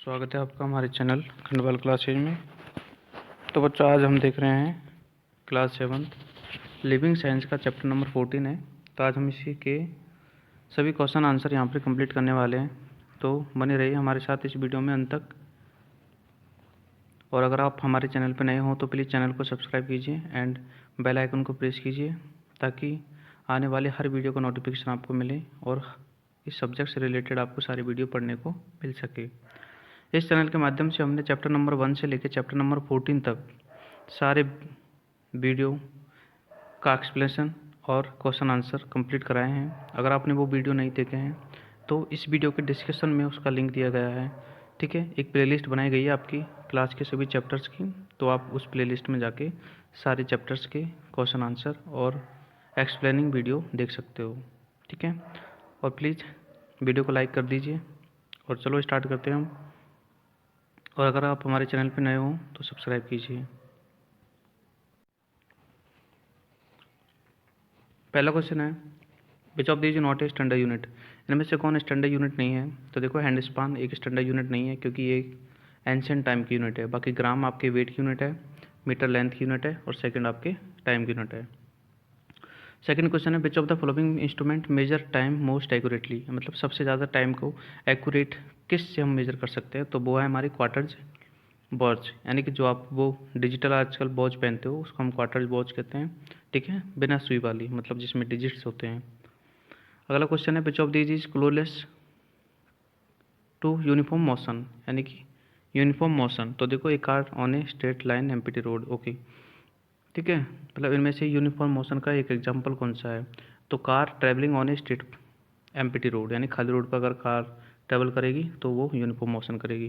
स्वागत है आपका हमारे चैनल खंडवाल क्लासेज में। तो बच्चों, आज हम देख रहे हैं क्लास 7 लिविंग साइंस का चैप्टर नंबर 14 है। तो आज हम इसी के सभी क्वेश्चन आंसर यहाँ पर कंप्लीट करने वाले हैं। तो बने रहिए हमारे साथ इस वीडियो में अंत तक। और अगर आप हमारे चैनल पर नए हों तो प्लीज़ चैनल को सब्सक्राइब कीजिए एंड बेल आइकन को प्रेस कीजिए ताकि आने वाले हर वीडियो का नोटिफिकेशन आपको मिले और इस सब्जेक्ट से रिलेटेड आपको सारी वीडियो पढ़ने को मिल सके। इस चैनल के माध्यम से हमने चैप्टर नंबर 1 से लेकर चैप्टर नंबर 14 तक सारे वीडियो का एक्सप्लेनेशन और क्वेश्चन आंसर कंप्लीट कराए हैं। अगर आपने वो वीडियो नहीं देखे हैं तो इस वीडियो के डिस्क्रिप्शन में उसका लिंक दिया गया है। ठीक है, एक प्लेलिस्ट बनाई गई है आपकी क्लास के सभी चैप्टर्स की, तो आप उस प्लेलिस्ट में जाके सारे चैप्टर्स के क्वेश्चन आंसर और एक्सप्लेनिंग वीडियो देख सकते हो। ठीक है, और प्लीज़ वीडियो को लाइक कर दीजिए। और चलो स्टार्ट करते हैं हम। और अगर आप हमारे चैनल पर नए हो तो सब्सक्राइब कीजिए। पहला क्वेश्चन है, which of these not a standard unit. इनमें से कौन स्टैंडर्ड यूनिट नहीं है? तो देखो, हैंड स्पान एक स्टैंडर्ड यूनिट नहीं है क्योंकि ये एंशिएंट टाइम की यूनिट है। बाकी ग्राम आपके वेट की यूनिट है, मीटर लेंथ की यूनिट है और सेकंड आपके टाइम की यूनिट है। सेकंड क्वेश्चन है, which of the following instrument major time most accurately. मतलब सबसे ज़्यादा टाइम को एक्यूरेट किस से हम मेजर कर सकते हैं? तो वो है हमारी क्वार्टर्स वॉच, यानी कि जो आप वो डिजिटल आजकल वॉच पहनते हो उसको हम क्वार्टर्स वॉच कहते हैं। ठीक है, बिना सुई वाली, मतलब जिसमें डिजिट्स होते हैं। अगला क्वेश्चन है, which of these is closest to uniform motion, यानी कि यूनिफॉर्म मोशन। तो देखो, एक car on a straight line empty road. Okay, ठीक है, मतलब इनमें से यूनिफॉर्म मोशन का एक एग्जाम्पल कौन सा है? तो car travelling on a straight empty road, यानी खाली रोड पर अगर कार ट्रैवल करेगी तो वो यूनिफॉर्म मोशन करेगी।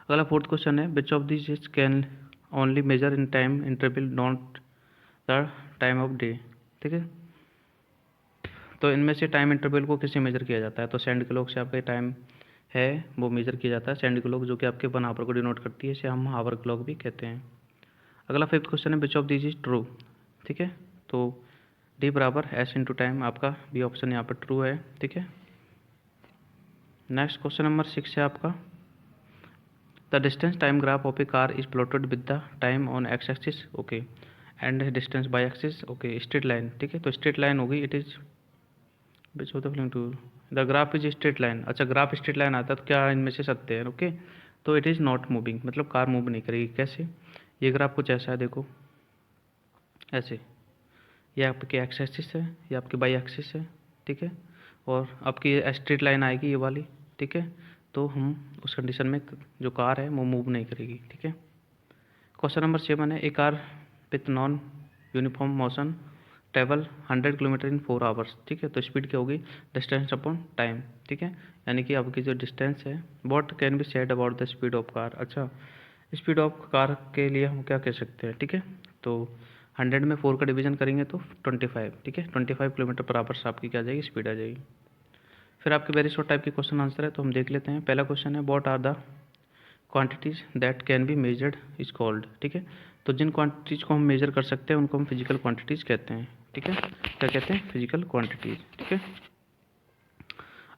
अगला फोर्थ क्वेश्चन है, which of this is can only measure in time interval not the time of day. ठीक है, तो इनमें से टाइम इंटरवल को किससे मेजर किया जाता है? तो सेकंड क्लॉक से आपका टाइम है वो मेजर किया जाता है। सेकंड क्लॉक जो कि आपके 1 आवर को डिनोट करती है, इसे हम आवर क्लॉक भी कहते हैं। अगला फिफ्थ क्वेश्चन है, which of this is true. ठीक है, तो डी बराबर एस इंटू टाइम, आपका बी ऑप्शन यहाँ पर ट्रू है। ठीक है, नेक्स्ट क्वेश्चन नंबर 6 है आपका, the distance time graph of a car is plotted with the time on x axis. Okay, and distance by axis. Okay, straight line. ठीक है, तो स्ट्रेट लाइन होगी। It is which of the following to, the graph is straight line. अच्छा, graph straight line आता है तो क्या इनमें से सत्य है? ओके, तो इट इज़ नॉट मूविंग, मतलब कार मूव नहीं करेगी। कैसे? ये ग्राफ कुछ ऐसा है, देखो ऐसे, ये आपके एक्स एक्सिस है, ये आपकी बाई एक्सिस है। ठीक है, और आपकी स्ट्रेट लाइन आएगी ये वाली। ठीक है, तो हम उस कंडीशन में जो कार है वो मूव नहीं करेगी। ठीक है, क्वेश्चन नंबर 7 है, a car with non uniform motion travel 100 kilometre in 4 hours. ठीक है, तो स्पीड क्या होगी? Distance upon time. ठीक है, यानी कि आपकी जो डिस्टेंस है, what can be said about the speed of car. अच्छा, स्पीड ऑफ कार के लिए हम क्या कह सकते हैं? ठीक है, तो 100 में 4 का डिवीजन करेंगे तो 25। ठीक है, 25 किलोमीटर पर आवर से आपकी क्या आ जाएगी? स्पीड आ जाएगी। फिर आपके वेरी शॉर्ट टाइप के क्वेश्चन आंसर है, तो हम देख लेते हैं। पहला क्वेश्चन है, what are the quantities that can be measured is called. ठीक है, तो जिन क्वांटिटीज़ को हम मेजर कर सकते हैं उनको हम फिजिकल क्वांटिटीज़ कहते हैं। ठीक है, क्या कहते हैं? Physical quantities. ठीक है,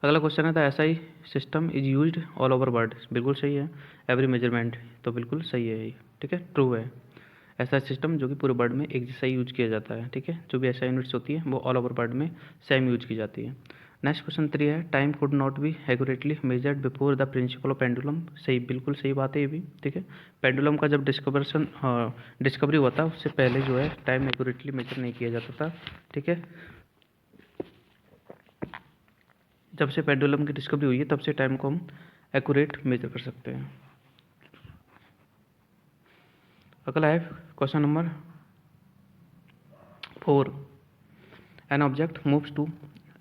अगला क्वेश्चन है, the SI system is used all over world. बिल्कुल सही है। एवरी मेजरमेंट, तो बिल्कुल सही है ये। ठीक है, ट्रू है। ऐसा सिस्टम जो कि पूरे वर्ल्ड में एक जैसा यूज किया जाता है। ठीक है, जो भी ऐसा यूनिट्स होती है वो ऑल ओवर वर्ल्ड में सेम यूज की जाती है। नेक्स्ट क्वेश्चन 3 है, time could not be accurately measured before the principle of pendulum. सही, बिल्कुल सही बात है ये भी। ठीक है, पेंडुलम का जब डिस्कवरी हुआ था उससे पहले जो है टाइम एक्यूरेटली मेजर नहीं किया जाता था। ठीक है, जब से पेंडुलम की डिस्कवरी हुई है तब से टाइम को हम एक्यूरेट मेजर कर सकते हैं। अगला है question number 4, an object moves to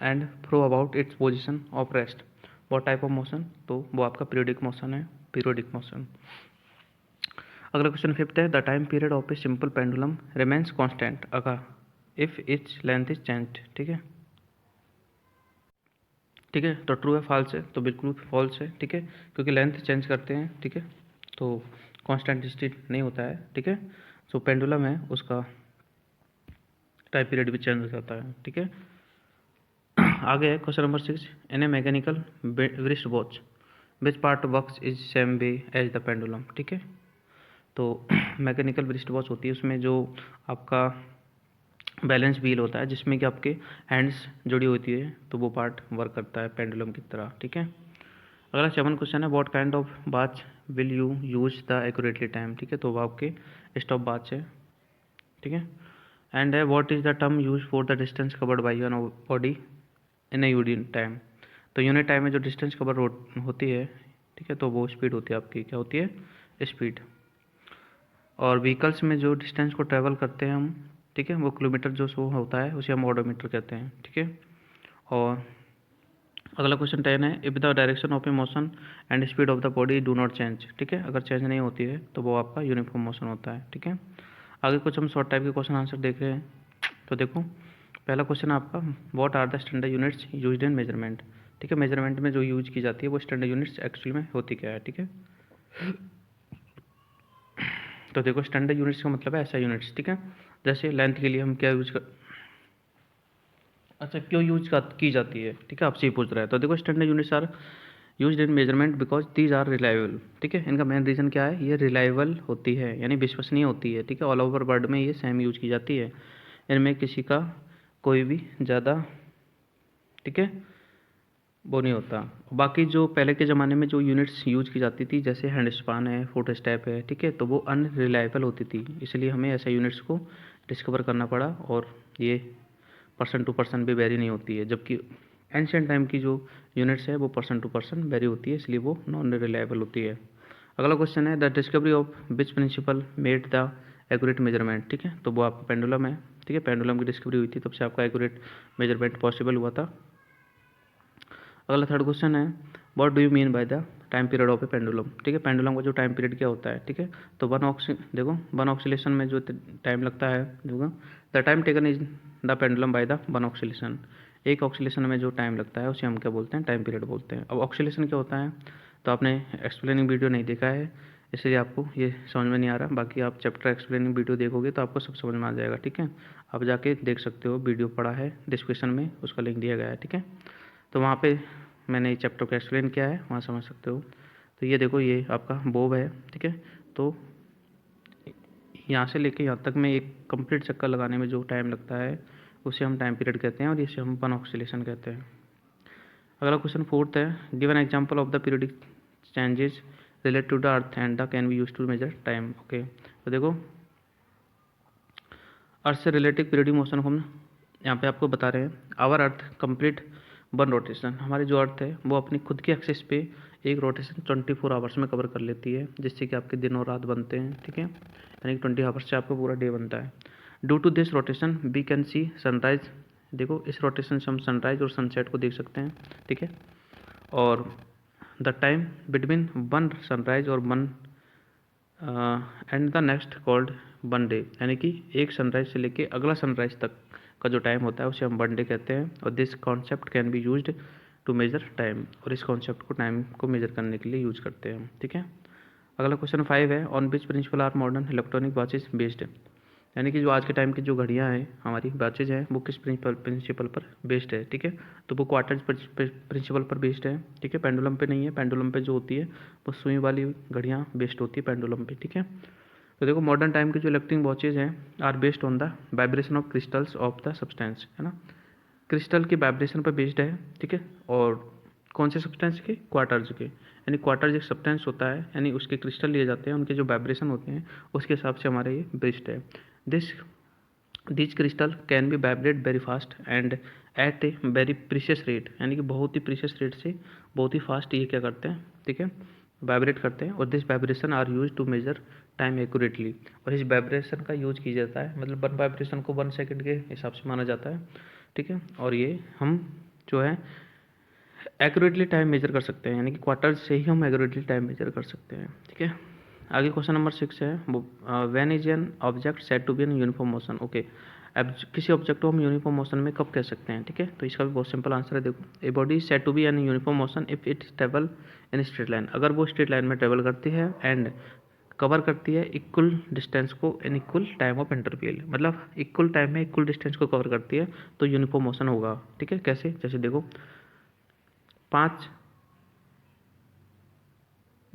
and fro about its position of rest, वो टाइप ऑफ मोशन? तो वो आपका पीरियोडिक मोशन है, पीरियोडिक मोशन। अगला क्वेश्चन 5th है, the time period of a simple pendulum remains constant अगर if its length is changed. ठीक है, ठीक है, तो ट्रू है, फॉल्स है? तो बिल्कुल फॉल्स है। ठीक है, क्योंकि लेंथ चेंज करते हैं। ठीक है, तो कांस्टेंट स्टेट नहीं होता है। ठीक है, जो पेंडुलम है उसका टाइम पीरियड भी चेंज हो जाता है। ठीक है, आगे है question number 6, in a mechanical wrist watch which part works is same way as the pendulum, ठीक है। तो मैकेनिकल रिस्ट वॉच होती है, उसमें जो आपका बैलेंस व्हील होता है जिसमें कि आपके हैंड्स जुड़ी होती है, तो वो पार्ट वर्क करता है पेंडुलम की तरह, ठीक है। अगला 7 क्वेश्चन है, what kind of watch will you use the accurately time, ठीक है। तो वो आपके स्टॉप वॉच है, ठीक है। एंड है, what is the term use for the distance covered by an body in a unit time. तो यूनिट टाइम में जो डिस्टेंस कवर होती है, ठीक है, तो वो स्पीड होती है आपकी, क्या होती है, स्पीड। और व्हीकल्स में जो डिस्टेंस को ट्रैवल करते हैं हम, ठीक है, वो किलोमीटर जो शो होता है उसे हम ओडोमीटर कहते हैं, ठीक है। और अगला क्वेश्चन 10 है, if the direction of A motion and speed of the body do not change, ठीक है, अगर चेंज नहीं होती है तो वो आपका यूनिफॉर्म मोशन होता है, ठीक है। आगे कुछ हम शॉर्ट टाइप के क्वेश्चन आंसर देख रहे हैं। तो देखो, पहला क्वेश्चन आपका, what are the standard units used in measurement, ठीक है। मेजरमेंट में जो यूज की जाती है वो स्टैंडर्ड यूनिट्स एक्चुअली में होती क्या है, ठीक है। तो देखो, स्टैंडर्ड यूनिट्स का मतलब है ऐसा यूनिट्स, ठीक है। जैसे लेंथ के लिए हम क्या यूज कर, अच्छा क्यों यूज की जाती है, ठीक है, आपसे ही पूछ रहा है। तो देखो, standard units are used in measurement because these are reliable, ठीक है। इनका मेन रीज़न क्या है, ये रिलायबल होती है, यानी विश्वसनीय होती है, ठीक है। ऑल ओवर वर्ल्ड में ये सेम यूज की जाती है, इनमें किसी का कोई भी ज़्यादा, ठीक है, वो नहीं होता। बाकी जो पहले के ज़माने में जो यूनिट्स यूज की जाती थी, जैसे हैंड स्पान है, फुट स्टेप है, ठीक है, तो वो अनरिलायबल होती थी, इसलिए हमें ऐसे यूनिट्स को डिस्कवर करना पड़ा। और ये पर्सन टू पर्सन भी वेरी नहीं होती है, जबकि एंशियंट टाइम की जो यूनिट्स है वो पर्सन टू पर्सन वेरी होती है, इसलिए वो नॉन रिलायबल होती है। अगला क्वेश्चन है, the discovery of which principle made the accurate measurement, ठीक है। तो वो आपका पेंडुलम है, ठीक है, पेंडुलम की डिस्कवरी हुई थी, तब से आपका एक्यूरेट मेजरमेंट पॉसिबल हुआ था। अगला थर्ड क्वेश्चन है, what do you mean by the time period of A pendulum, ठीक है। पेंडुलम का जो टाइम पीरियड क्या होता है, ठीक है। तो वन ऑक्सीलेशन में जो टाइम लगता है, देखो, the time taken is the pendulum by the one oscillation, एक ऑक्सीलेशन में जो टाइम लगता है उसे हम क्या बोलते हैं, टाइम पीरियड बोलते हैं। अब ऑक्सीलेशन क्या होता है, तो आपने एक्सप्लेनिंग वीडियो नहीं देखा है, इसलिए आपको ये समझ में नहीं आ रहा। बाकी आप चैप्टर एक्सप्लेनिंग वीडियो देखोगे तो आपको सब समझ में आ जाएगा, ठीक है। आप जाके देख सकते हो, वीडियो पड़ा है डिस्क्रिप्शन में, उसका लिंक दिया गया है, ठीक है। तो वहाँ पे मैंने चैप्टर को एक्सप्लेन किया है, वहाँ समझ सकते हो। तो ये देखो, ये आपका बोब है, ठीक है। तो यहाँ से लेके यहाँ तक में एक कंप्लीट चक्कर लगाने में जो टाइम लगता है उसे हम टाइम पीरियड कहते हैं, और इसे हम वन ऑक्सीलेशन कहते हैं। अगला क्वेश्चन फोर्थ है, given example of the periodic changes related to the earth and the can be use to measure time, okay. तो देखो, अर्थ से रिलेटेड पीरियडिक मोशन को हम यहाँ पे आपको बता रहे हैं। Our earth complete one rotation, हमारी जो अर्थ है वो अपनी खुद की एक्सिस पे एक रोटेशन 24 आवर्स में कवर कर लेती है, जिससे कि आपके दिन और रात बनते हैं, ठीक है, यानी कि 20 आवर्स से आपका पूरा डे बनता है। Due to this rotation we can see sunrise, देखो इस रोटेशन से हम सनराइज और सनसेट को देख सकते हैं, ठीक है। और the time between one sunrise और one and the next called one day, यानी कि एक सनराइज से लेके अगला सनराइज तक का जो टाइम होता है उसे हम वन डे कहते हैं। और this concept can be used to measure time, और इस कॉन्सेप्ट को टाइम को मेजर करने के लिए यूज करते हैं, ठीक है। अगला क्वेश्चन 5 है, on which principle are modern electronic watches based, यानी कि जो आज के टाइम की जो घड़ियाँ हैं, हमारी वॉचेज हैं, वो किस प्रिंसिपल पर बेस्ड है, ठीक है। तो वो क्वार्टर प्रिंसिपल पर बेस्ड है, ठीक है, पेंडुलम पे नहीं है। पेंडुलम पे जो होती है वो सुई वाली घड़ियाँ बेस्ड होती है पेंडुलम पे, ठीक है। तो देखो, मॉडर्न टाइम की जो इलेक्ट्रिक वॉचेज हैं are based on the vibration of crystals of the substance, है ना, क्रिस्टल के वाइब्रेशन पर बेस्ड है, ठीक है। और कौन से सब्सटेंस के, क्वार्टर्स के, यानी क्वार्टर्स एक सब्सटेंस होता है, यानी उसके क्रिस्टल लिए जाते हैं, उनके जो वाइब्रेशन होते हैं उसके हिसाब से हमारे ये बेस्ड है। This this crystal can be vibrate very fast and at a very precious rate, यानी कि बहुत ही प्रीशियस रेट से बहुत ही फास्ट ये क्या करते हैं, ठीक है, वाइब्रेट करते हैं। और this vibration are use to measure time accurately, और इस वाइब्रेशन का यूज किया जाता है, मतलब वन वाइब्रेशन को 1 सेकंड के हिसाब से माना जाता है, ठीक है। और ये हम जो है एक्यूरेटली टाइम मेजर कर सकते हैं, यानी कि क्वार्टर से ही हम एक्यूरेटली टाइम मेजर कर सकते हैं, ठीक है। आगे क्वेश्चन नंबर 6 है, when is an object said to be in uniform motion, okay. अब किसी ऑब्जेक्ट को हम यूनिफॉर्म मोशन में कब कह सकते हैं, ठीक है। तो इसका भी बहुत सिंपल आंसर है, देखो, a body is said to be in uniform motion if it travel in straight line, अगर वो स्ट्रेट लाइन में ट्रेवल करती है एंड कवर करती है इक्वल डिस्टेंस को in equal time of interval, मतलब इक्वल टाइम में इक्वल डिस्टेंस को कवर करती है, तो यूनिफॉर्म मोशन होगा, ठीक है। कैसे, जैसे देखो, 5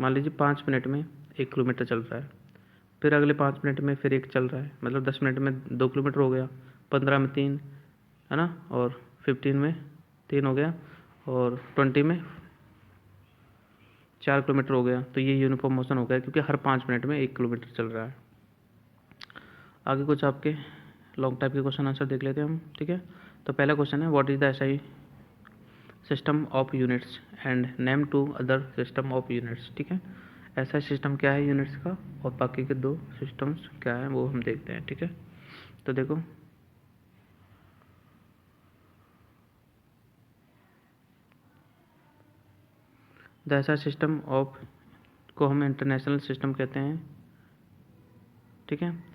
मान लीजिए 5 मिनट में 1 किलोमीटर चल रहा है, फिर अगले 5 मिनट में फिर 1 चल रहा है, मतलब 10 मिनट में 2 किलोमीटर हो गया, 15 में 3, है ना, और 15 में 3 हो गया, और 20 में 4 किलोमीटर हो गया। तो ये यूनिफॉर्म मोशन हो गया क्योंकि हर 5 मिनट में 1 किलोमीटर चल रहा है। आगे कुछ आपके लॉन्ग टाइप के क्वेश्चन आंसर देख लेते हैं हम, ठीक है। तो पहला क्वेश्चन है, what is the SI system of units and name to other system of units, ठीक है। ऐसा सिस्टम क्या है यूनिट्स का, और बाकी के 2 सिस्टम्स क्या है वो हम देखते हैं, ठीक है। तो देखो, द एसआई सिस्टम ऑफ को हम इंटरनेशनल सिस्टम कहते हैं, ठीक है।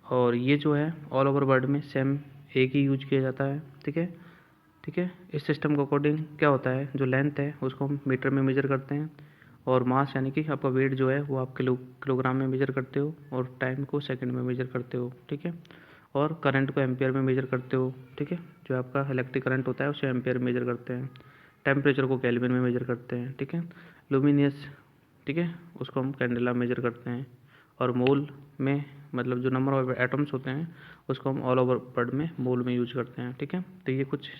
और ये जो है ऑल ओवर वर्ल्ड में सेम एक ही यूज किया जाता है, ठीक है, ठीक है। इस सिस्टम के अकॉर्डिंग क्या होता है, जो लेंथ है उसको हम मीटर में मेजर करते हैं, और मास यानी कि आपका वेट जो है वो आप किलोग्राम में मेजर करते हो, और टाइम को सेकंड में मेजर करते हो, ठीक है। और करंट को एम्पियर में मेजर करते हो, ठीक है। जो आपका इलेक्ट्रिक करंट होता है उसे एम्पियर में मेजर करते हैं। टेम्परेचर को केल्विन में मेजर करते हैं, ठीक है। लुमिनियस, ठीक है, उसको हम कैंडेला मेजर करते हैं। और मोल में, मतलब जो नंबर ऑफ एटम्स होते हैं उसको हम ऑल ओवर वर्ल्ड में मोल में यूज करते हैं, ठीक है। तो ये कुछ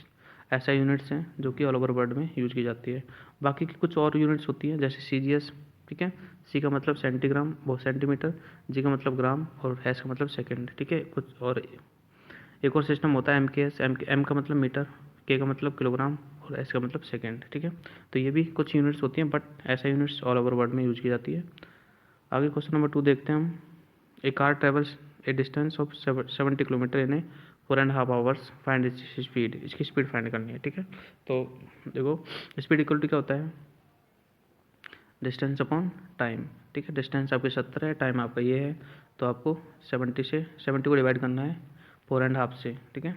ऐसा यूनिट्स हैं जो कि ऑल ओवर वर्ल्ड में यूज की जाती है। बाकी की कुछ और यूनिट्स होती हैं, जैसे CGS, ठीक है। C का मतलब सेंटीग्राम, वो सेंटीमीटर, G का मतलब ग्राम, और S का मतलब सेकंड, ठीक है। कुछ और एक और सिस्टम होता है MKS, M का मतलब मीटर, K का मतलब किलोग्राम, और S का मतलब सेकंड, ठीक है। तो ये भी कुछ यूनिट्स होती हैं, बट ऐसा यूनिट्स ऑल ओवर वर्ल्ड में यूज की जाती है। आगे क्वेश्चन नंबर 2 देखते हैं हम। A car travels a distance of 70 kilometre in a 4.5 hours, find its speed. इसकी स्पीड फाइंड करनी है, ठीक है। तो देखो, स्पीड इक्वल टू क्या होता है, डिस्टेंस अपॉन टाइम, ठीक है। डिस्टेंस आपकी 70 है, टाइम आपका ये है, तो आपको 70 को डिवाइड करना है 4.5 से, ठीक है।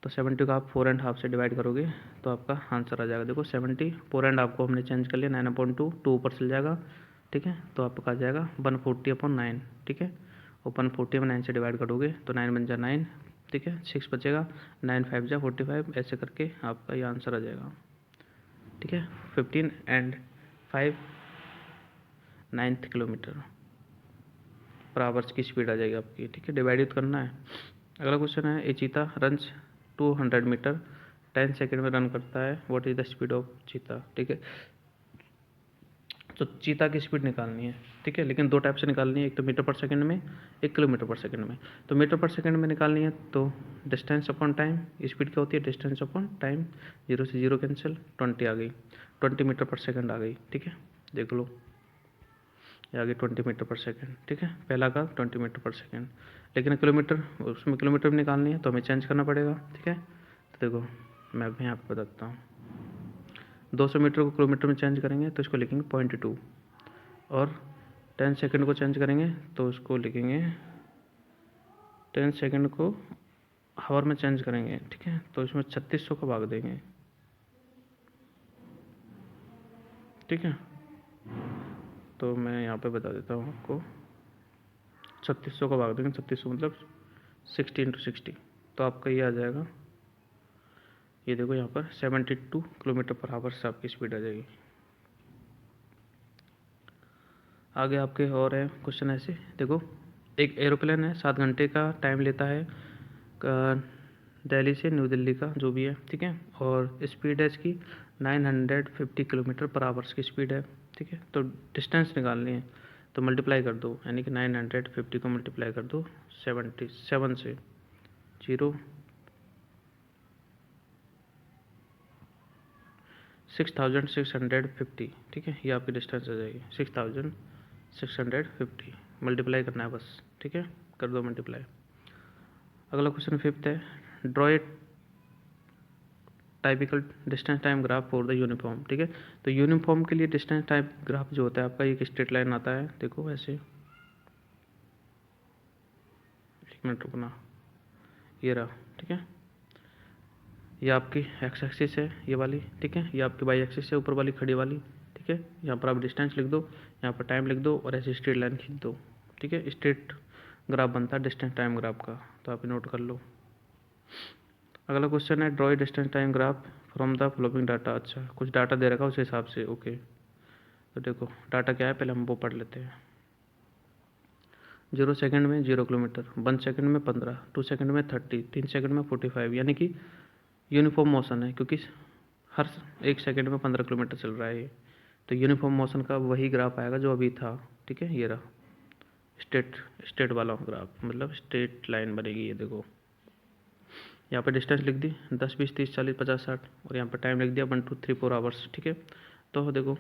तो 70 को आप 4.5 से डिवाइड करोगे तो आपका आंसर आ जाएगा। देखो 70, 4.5 को हमने चेंज कर लिया, 9/2, 2 ऊपर चल जाएगा, ठीक है। तो आपका आ जाएगा 140/9, ठीक है। और 140 में 9 से डिवाइड करोगे तो 9 बन जाए 9, ठीक है। 6 बचेगा, 9 5 जा 45, ऐसे करके आपका ये आंसर आ जाएगा, ठीक है। 15 एंड 5 9th किलोमीटर पर आवर्स की स्पीड आ जाएगी आपकी, ठीक है। डिवाइड करना है। अगला क्वेश्चन है, ए चीता रन्स 200 मीटर 10 सेकेंड में रन करता है, what is the speed of चीता, ठीक है। तो चीता की स्पीड निकालनी है, ठीक है। लेकिन 2 टाइप से निकालनी है, एक तो मीटर पर सेकंड में, एक किलोमीटर पर सेकंड में। तो मीटर पर सेकंड में निकालनी है तो डिस्टेंस अपॉन टाइम, स्पीड क्या होती है, डिस्टेंस अपॉन टाइम, 0 से 0 कैंसिल, 20 आ गई, 20 मीटर पर सेकंड आ गई, ठीक है। देख लो, ये आ गई 20 मीटर पर सेकंड, ठीक है। पहला का 20 मीटर पर सेकंड, लेकिन किलोमीटर, उसमें किलोमीटर में निकालनी है तो हमें चेंज करना पड़ेगा, ठीक है। तो देखो, मैं भी यहाँ पर बताता हूँ, 200 मीटर को किलोमीटर में चेंज करेंगे तो इसको लिखेंगे 0.2, और 10 सेकंड को चेंज करेंगे तो उसको लिखेंगे, 10 सेकंड को हावर में चेंज करेंगे, ठीक है। तो इसमें 3600 का भाग देंगे, ठीक है। तो मैं यहाँ पे बता देता हूँ आपको, 3600 का भाग देंगे, 3600 मतलब 60 × 60, तो आपका ये आ जाएगा, ये देखो यहाँ पर 72 किलोमीटर पर आवर से आपकी स्पीड आ जाएगी। आगे आपके और है क्वेश्चन ऐसे, देखो, एक एरोप्लेन है, 7 घंटे का टाइम लेता है दिल्ली से न्यू दिल्ली का, जो भी है, ठीक है। और स्पीड है इसकी 950 किलोमीटर पर आवर्स की स्पीड है, ठीक है। तो डिस्टेंस निकालनी है तो मल्टीप्लाई कर दो, यानी कि 950 को मल्टीप्लाई कर दो 77 से, 0 6650, ठीक है। ये आपकी डिस्टेंस आ जाएगी 6650, मल्टीप्लाई करना है बस, ठीक है, कर दो मल्टीप्लाई। अगला क्वेश्चन 5th है, draw a typical distance time graph for the uniform, ठीक है। तो यूनिफॉर्म के लिए डिस्टेंस टाइम ग्राफ जो होता है आपका, एक स्ट्रेट लाइन आता है, देखो ऐसे, 1 मिनट रुकना, ये रहा, ठीक है। ये आपकी एक्स एक्सिस है ये वाली, ठीक है। ये आपकी वाई एक्सिस है ऊपर वाली खड़ी वाली, ठीक है। यहाँ पर आप डिस्टेंस लिख दो, यहाँ पर टाइम लिख दो, और ऐसे स्ट्रेट लाइन खींच दो, ठीक है। स्ट्रेट ग्राफ बनता है डिस्टेंस टाइम ग्राफ का, तो आप नोट कर लो। अगला क्वेश्चन है, draw distance time graph from the following data. अच्छा, कुछ डाटा दे रखा है उस हिसाब से, ओके। तो देखो डाटा क्या है, पहले हम वो पढ़ लेते हैं। 0 सेकंड में 0 किलोमीटर, 1 सेकंड में 15, 2 सेकंड में 30, 3 सेकंड में 45, यानी कि यूनिफॉर्म मोशन है, क्योंकि हर 1 सेकंड में 15 किलोमीटर चल रहा है ये। तो यूनिफॉर्म मोशन का वही ग्राफ आएगा जो अभी था, ठीक है। ये रहा स्टेट वाला ग्राफ, मतलब स्ट्रेट लाइन बनेगी। ये देखो यहाँ पे डिस्टेंस लिख दी 10, 20, 30, 40, 50, 60, और यहाँ पे टाइम लिख दिया 1, 2, 3, 4 आवर्स, ठीक है। तो देखो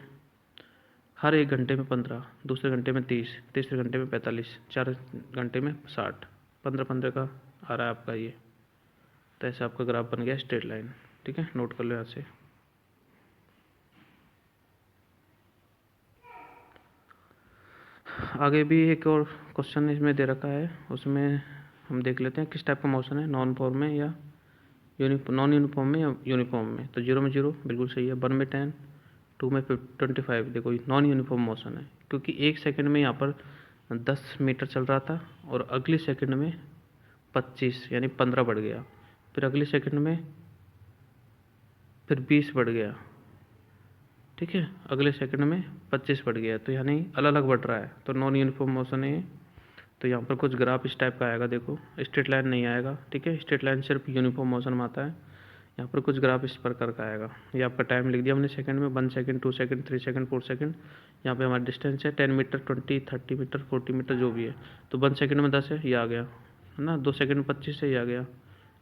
हर 1 घंटे में 15, दूसरे घंटे में 30, तीसरे घंटे में 45, 4 घंटे में 60, 15-15 का आ रहा है आपका ये। तो ऐसे आपका ग्राफ बन गया स्ट्रेट लाइन, ठीक है। नोट कर लो यहाँ से। आगे भी एक और क्वेश्चन इसमें दे रखा है, उसमें हम देख लेते हैं किस टाइप का मोशन है, नॉन फॉर्म में या नॉन यूनिफॉर्म में या यूनिफॉर्म में। तो 0 में 0 बिल्कुल सही है, 1 में 10, 2 में 25। देखो नॉन यूनिफॉर्म मोशन है, क्योंकि 1 सेकंड में यहाँ पर 10 मीटर चल रहा था और अगले सेकंड में 25 यानी 15 बढ़ गया, फिर अगले सेकंड में फिर 20 बढ़ गया, ठीक है, अगले सेकंड में 25 बढ़ गया, तो यानी अलग अलग बढ़ रहा है, तो नॉन यूनिफॉर्म मोशन है। तो यहाँ पर कुछ ग्राफ इस टाइप का आएगा, देखो स्ट्रेट लाइन नहीं आएगा, ठीक है। स्ट्रेट लाइन सिर्फ यूनिफॉर्म मोशन में आता है। यहाँ पर कुछ ग्राफ इस प्रकार का आएगा। ये आपका टाइम लिख दिया हमने सेकंड में, 1 सेकंड, 2 सेकंड, 3 सेकंड, 4 सेकंड। यहाँ पे हमारा डिस्टेंस है 10 मीटर, 20, 30 मीटर, 40 मीटर जो भी है। तो 1 सेकंड में 10 है, ये आ गया है ना। 2 सेकंड में 25 है, ये आ गया।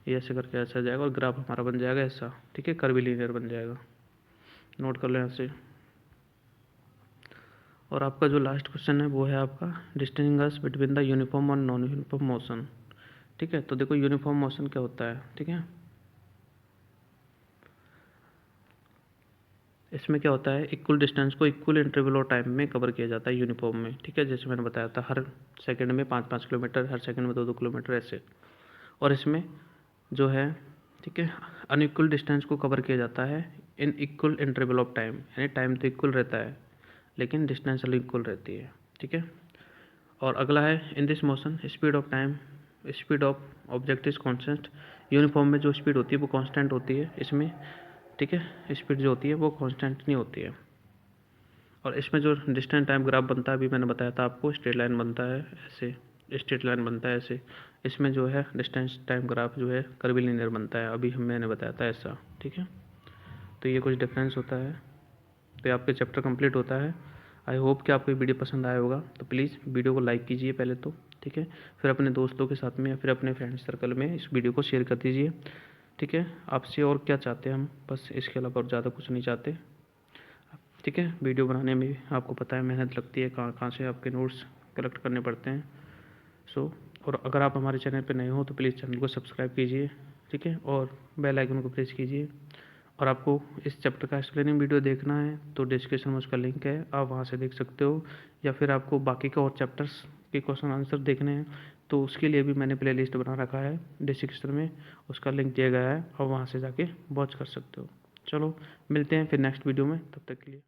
ये ऐसे करके ऐसा जाएगा और ग्राफ हमारा बन जाएगा ऐसा, ठीक है, कर्वीलिनियर बन जाएगा। नोट कर लो यहाँ से। और आपका जो लास्ट क्वेश्चन है वो है आपका डिस्टिंग्विश बिटवीन द यूनिफॉर्म और नॉन यूनिफॉर्म मोशन, ठीक है। तो देखो यूनिफॉर्म मोशन क्या होता है, ठीक है। इसमें क्या होता है, इक्वल डिस्टेंस को इक्वल इंटरवल और टाइम में कवर किया जाता है यूनिफॉर्म में, ठीक है। जैसे मैंने बताया था, हर सेकंड में 5-5 किलोमीटर, हर सेकंड में 2-2 किलोमीटर ऐसे। और इसमें जो है, ठीक है, अनइक्वल डिस्टेंस को कवर किया जाता है in equal interval of time, यानी टाइम तो इक्वल रहता है लेकिन डिस्टेंस इक्वल रहती है, ठीक है। और अगला है in this motion speed of time, speed of object is constant. Uniform में जो स्पीड होती है वो कांस्टेंट होती है इसमें, ठीक है। स्पीड जो होती है वो कांस्टेंट नहीं होती है। और इसमें जो डिस्टेंस टाइम ग्राफ बनता है, अभी मैंने बताया था आपको, स्ट्रेट लाइन बनता है ऐसे, स्ट्रेट लाइन बनता है ऐसे। इसमें जो है डिस्टेंस टाइम ग्राफ जो है कर्वीलिनियर बनता है, अभी मैंने बताया था ऐसा, ठीक है। तो ये कुछ डिफरेंस होता है। तो आपके चैप्टर कंप्लीट होता है। आई होप कि आपको ये वीडियो पसंद आया होगा। तो प्लीज़ वीडियो को लाइक कीजिए पहले तो, ठीक है। फिर अपने दोस्तों के साथ में या फिर अपने फ्रेंड सर्कल में इस वीडियो को शेयर कर दीजिए, ठीक है। आपसे और क्या चाहते हैं हम, बस इसके अलावा और ज़्यादा कुछ नहीं चाहते, ठीक है। वीडियो बनाने में आपको पता है मेहनत लगती है, कहाँ कहाँ से आपके नोट्स कलेक्ट करने पड़ते हैं। और अगर आप हमारे चैनल पर नए हो तो प्लीज़ चैनल को सब्सक्राइब कीजिए, ठीक है, और बेल आइकन को प्रेस कीजिए। और आपको इस चैप्टर का एक्सप्लेनिंग वीडियो देखना है तो डिस्क्रिप्शन में उसका लिंक है, आप वहाँ से देख सकते हो। या फिर आपको बाकी के और चैप्टर्स के क्वेश्चन आंसर देखने हैं तो उसके लिए भी मैंने प्लेलिस्ट बना रखा है, डिस्क्रिप्शन में उसका लिंक दिया गया है, और वहाँ से जाके वॉच कर सकते हो। चलो मिलते हैं फिर नेक्स्ट वीडियो में, तब तक के लिए।